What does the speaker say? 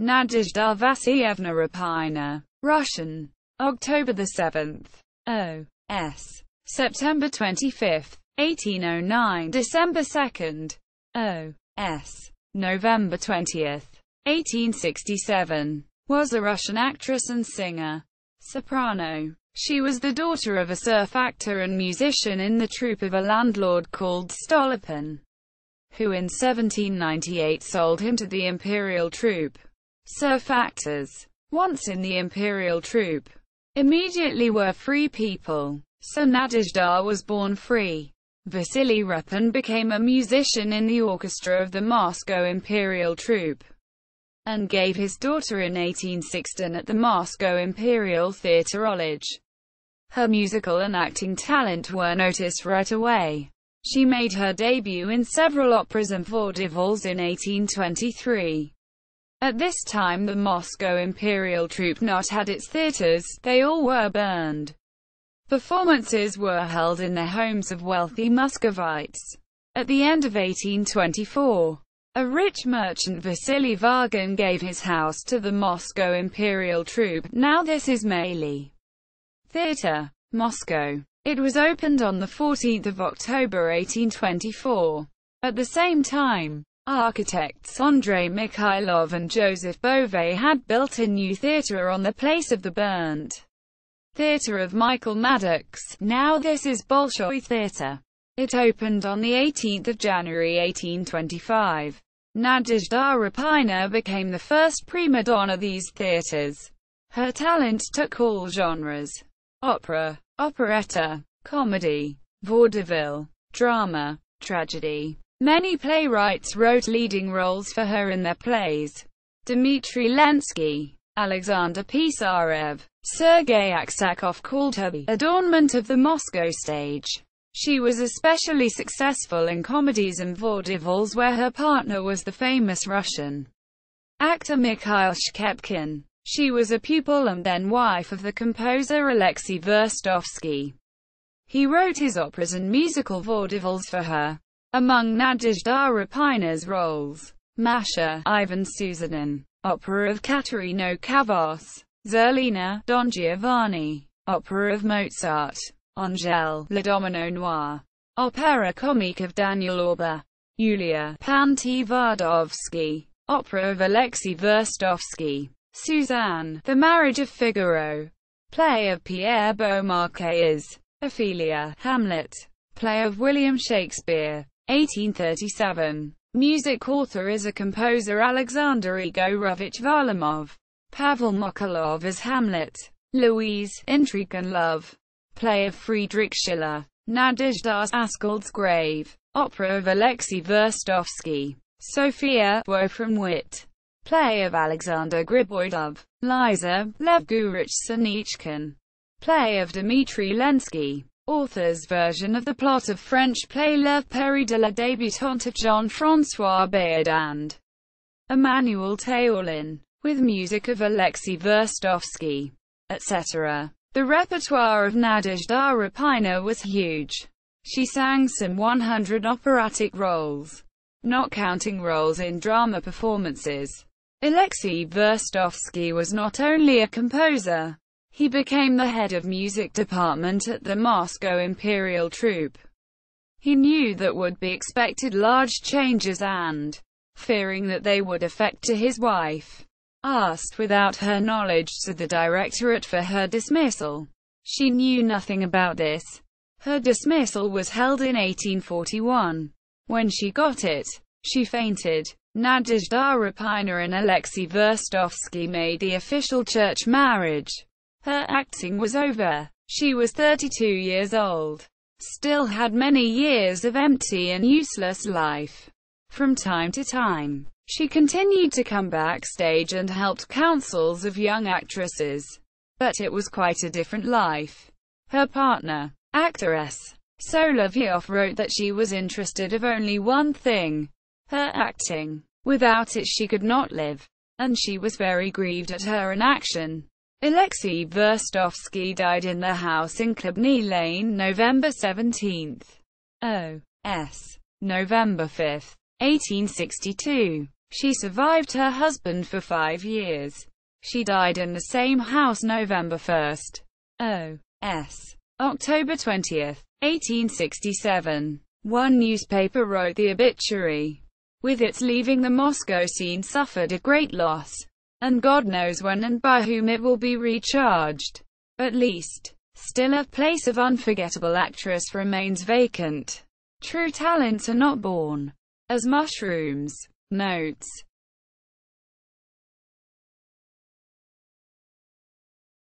Nadezhda Vasilyevna Repina. Russian. October 7th. O.S. September 25th, 1809. December 2nd. O.S. November 20th, 1867. Was a Russian actress and singer. Soprano. She was the daughter of a serf actor and musician in the troupe of a landlord called Stolypin, who in 1798 sold him to the imperial troupe. Serf actors, once in the imperial troupe, immediately were free people, so Nadezhda was born free. Vasily Repin became a musician in the orchestra of the Moscow Imperial troupe, and gave his daughter in 1816 at the Moscow Imperial Theatre Sollege. Her musical and acting talent were noticed right away. She made her debut in several operas and vaudevilles in 1823. At this time the Moscow Imperial troupe not had its theatres, they all were burned. Performances were held in the homes of wealthy Muscovites. At the end of 1824, a rich merchant Vasily Vargan gave his house to the Moscow Imperial troupe, now this is Ismaili Theatre, Moscow. It was opened on 14 October 1824. At the same time, architects Andrei Mikhailov and Joseph Bové had built a new theatre on the place of the burnt theatre of Michael Maddox, now this is Bolshoi Theatre. It opened on 18 January 1825. Nadezhda Repina became the first prima donna these theatres. Her talent took all genres: opera, operetta, comedy, vaudeville, drama, tragedy. Many playwrights wrote leading roles for her in their plays. Dmitry Lenski, Alexander Pisarev, Sergei Aksakov called her the adornment of the Moscow stage. She was especially successful in comedies and vaudevilles where her partner was the famous Russian actor Mikhail Shchepkin. She was a pupil and then wife of the composer Alexei Verstovsky. He wrote his operas and musical vaudevilles for her. Among Nadezhda Repina's roles: Masha, Ivan Susanin, opera of Katerino Kavos, Zerlina, Don Giovanni, opera of Mozart, Angèle, Le Domino Noir, opera comique of Daniel Auber, Yulia, Pan Tvardovsky, opera of Alexei Verstovsky, Suzanne, The Marriage of Figaro, play of Pierre Beaumarchais, Ophelia, Hamlet, play of William Shakespeare, 1837. Music author is a composer Alexander Igorovich Varlamov. Pavel Mikhailov as Hamlet. Louise, Intrigue and Love, play of Friedrich Schiller. Nadezhda Askold's Grave, opera of Alexei Verstovsky. Sophia, Wolfram Witt, play of Alexander Griboidov. Liza, Lev Gurich Sanichkin, play of Dmitry Lenski. Author's version of the plot of French play Le Peri de la Débutante of Jean-François Bayard and Emmanuel Théoulin, with music of Alexei Verstovsky, etc. The repertoire of Nadezhda Repina was huge. She sang some 100 operatic roles, not counting roles in drama performances. Alexei Verstovsky was not only a composer, he became the head of music department at the Moscow Imperial troupe. He knew that would be expected large changes and, fearing that they would affect his wife, asked without her knowledge to the directorate for her dismissal. She knew nothing about this. Her dismissal was held in 1841. When she got it, she fainted. Nadezhda Repina and Alexei Verstovsky made the official church marriage. Her acting was over. She was 32 years old. Still had many years of empty and useless life. From time to time, she continued to come backstage and helped counsels of young actresses. But it was quite a different life. Her partner, actress Solovyov, wrote that she was interested of only one thing: her acting. Without it she could not live. And she was very grieved at her inaction. Alexei Verstovsky died in their house in Klubny Lane, November 17. O.S. November 5, 1862. She survived her husband for 5 years. She died in the same house November 1st. O.S. October 20th, 1867. One newspaper wrote the obituary. With its leaving, the Moscow scene suffered a great loss, and God knows when and by whom it will be recharged. At least, still a place of unforgettable actress remains vacant. True talents are not born as mushrooms. Notes